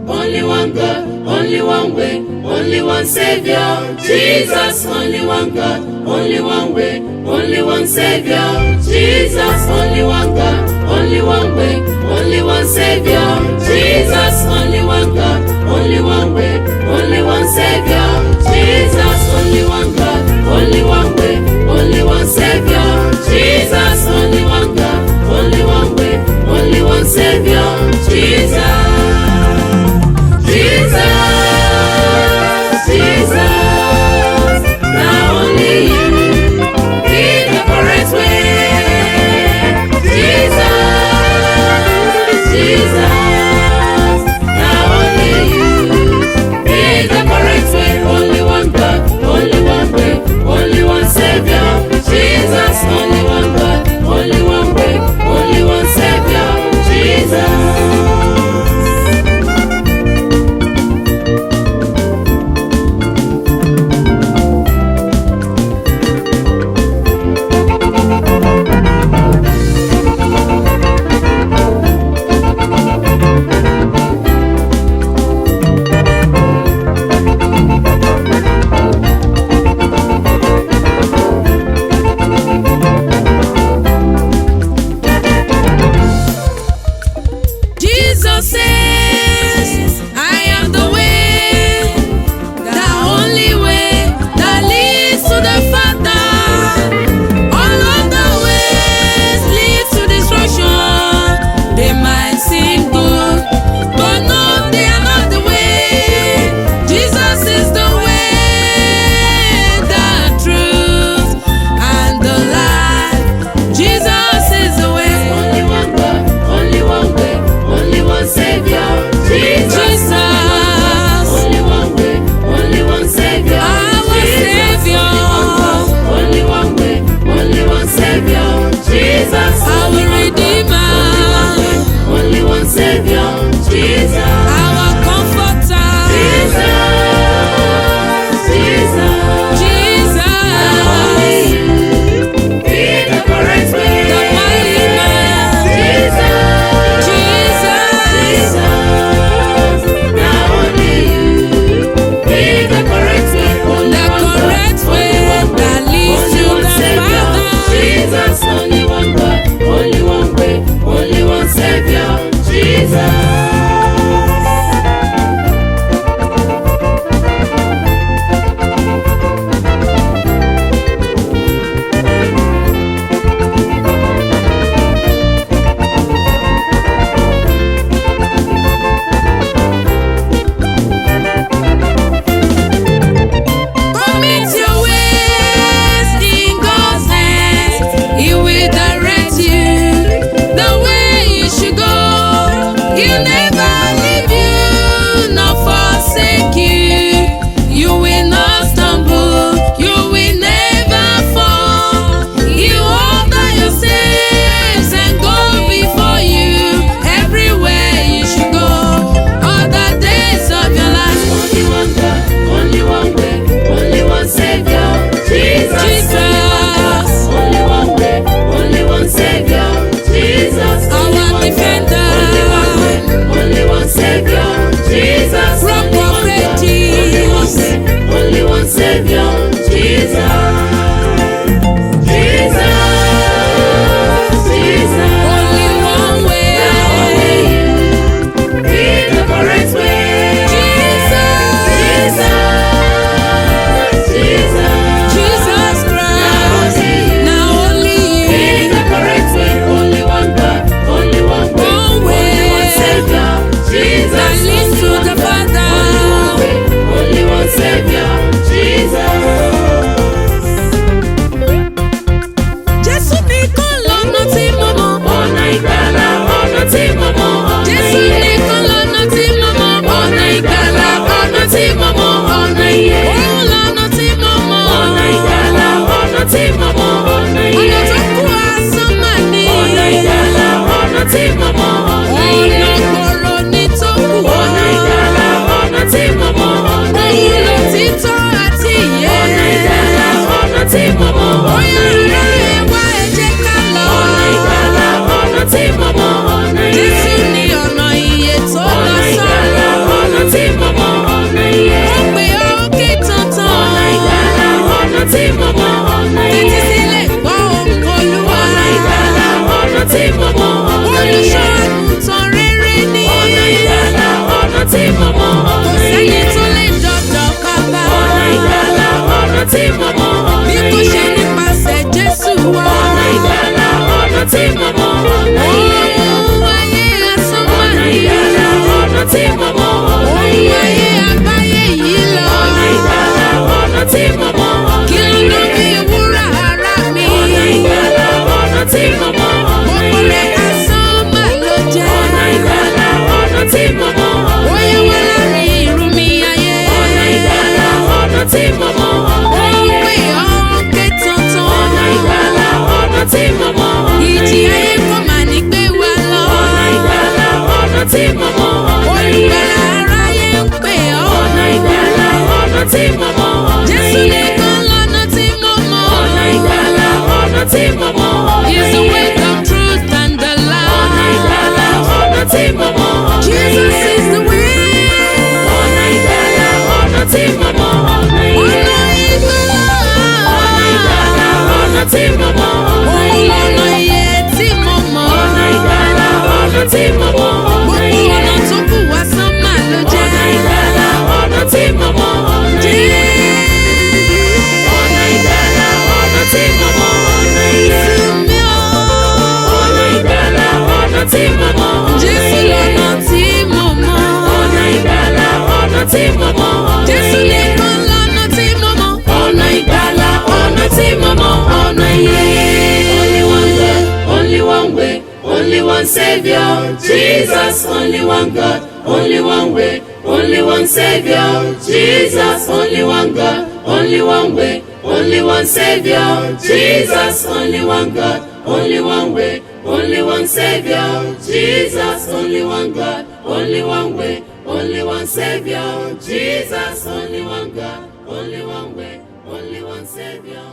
only one God, only one way, only one Savior. Jesus, only one God, only one way, only one Savior. Jesus, only one God, only one way, only one Savior. Jesus, only one God, only one way, only one Savior. Jesus, only one God, only one way, only one Savior. Jesus, only one God, only one way, only one Savior. Jesus, Jesus, Jesus, now only you, in the correct way. mo mọ̀, ọ̀nà iye. Ohun ayé asán mà Ọ̀nà ní. ìgbàlà, ọ̀nà tí mo mọ̀, ọ̀nà Ohun iye. ayé àbáyé yìí lọ. Ọ̀nà ìgbàlà, ọ̀nà tí mo mọ̀, Kí ọ̀nà ló ló iye. bí wúrà ara mi? Ọ̀nà ìgbàlà, ọ̀nà tí mo mọ̀, ọ̀nà Gbogbo iye. rẹ̀ asán mà ló jẹ́. Ọ̀nà ìgbàlà, ọ̀nà tí mo mọ̀, ọ̀nà Bóyá iye. wọ́n láàrin irú mi ayé. Ọ̀nà ìgbàlà, ọ̀nà tí mo mọ̀, ọ̀nà Ó ń iye. pè ọ́ ké tuntun. Ọ̀nà ìgbàlà, ọ̀nà tí mo mọ̀, ọ̀nà Ìjì iye. ayé kò mà ní gbé wa lọ. Ọ̀nà ìgbàlà, ọ̀nà tí mo mọ̀, ọ̀nà iye. Olùgbàlà aráyé ń pè ọ́. Ọ̀nà ìgbàlà, ọ̀nà tí mo mọ̀, ọ̀nà Jésù iye. nìkan lọ́nà tí mo mọ̀. Ọ̀nà ìgbàlà, ọ̀nà tí mo mọ̀, ọ̀nà He's the iye. way, the truth, and the Ọ̀nà life. ìgbàlà, ọ̀nà tí mo mọ̀, ọ̀nà Jesus iye. is the way. Ọ̀nà ìgbàlà, ọ̀nà tí mo mọ̀, ọ̀nà iye. Ọ̀nà ìgbàlà. Ọ̀nà ìgbàlà, ọ̀nà tí mo mọ̀, ọ̀nà Òun iye. lọ́nà iye tí mo mọ̀. Ọ̀nà ìgbàlà, ọ̀nà tí mo mọ̀, ọ̀nà Gbogbo iye. ọ̀nà tó kù wá sán mà ló jẹ́. Ọ̀nà ìgbàlà, ọ̀nà tí mo mọ̀, ọ̀nà iye. Ọ̀nà ìgbàlà, ọ̀nà tí mo mọ̀, ọ̀nà iye. Ọ̀nà ìgbàlà, ọ̀nà tí mo mọ̀, ọ̀nà Jésù iye. lọ́nà tí mo mọ̀. Ọ̀nà ìgbàlà, ọ̀nà tí mo mọ̀, ọ̀nà Jésù iye. nìkan lọ́nà tí mo mọ̀. Ọ̀nà ìgbàlà, ọ̀nà tí mo mọ̀, ọ̀nà iye. Only one God, only one way, only one Savior, Jesus. Only one God, only one way, only one Savior, Jesus. Only one God, only one way, only one Savior, Jesus. Only one God, only one way, only one Savior, Jesus. Only one God, only one way, only one Savior, Jesus. Only one God, only one way, only one Savior.